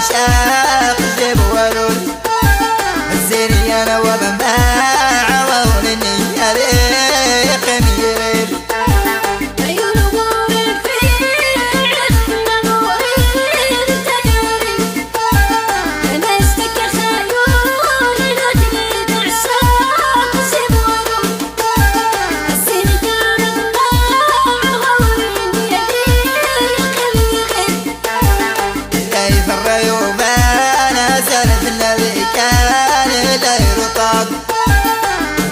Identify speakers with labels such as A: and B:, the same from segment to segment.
A: وعشاق جيب ورود الزيني أنا وبنباع وولني أريق ميرير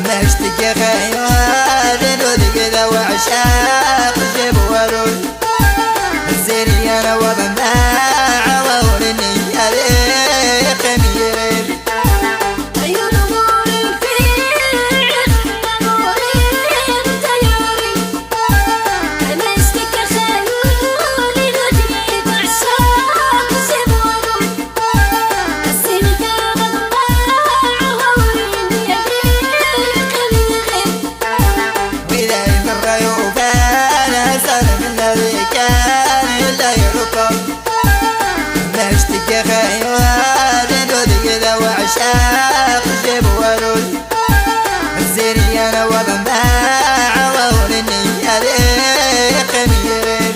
A: مشتكي خيال وذقذا وعشاق جيب ورود الزيني أنا وبنباع وولني أريق ميرير مشتكي خيال وذقذا وعشاق جيب ورود الزيني أنا وبنباع وولني أريق ميرير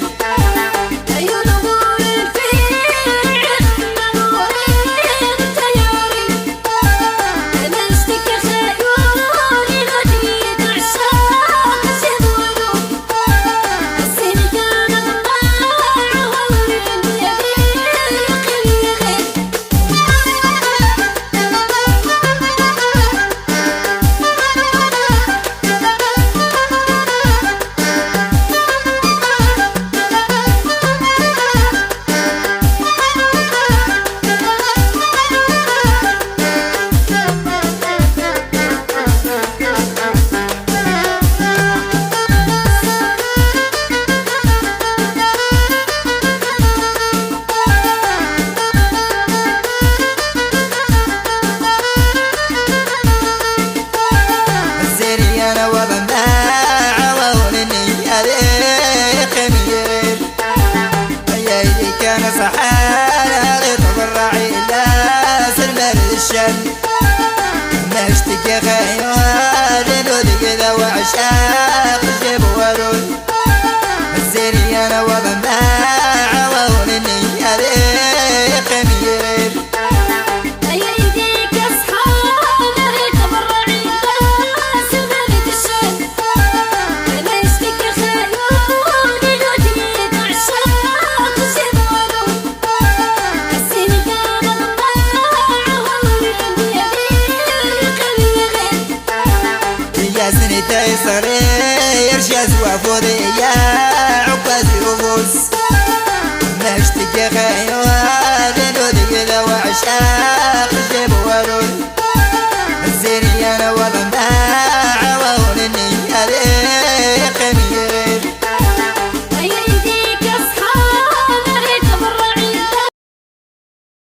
A: أنا وبنباع وولني أريق ميرير يا إيدي كان صحانا غير الراعي لا سلم الشن مشتكي خيال وذقذا وعشاق جيب ورود الزيني أنا وبنباع وولني أريق ميرير سني تيسري يرشاز وفوضي يا عقاز يوفوس مشتكي خيال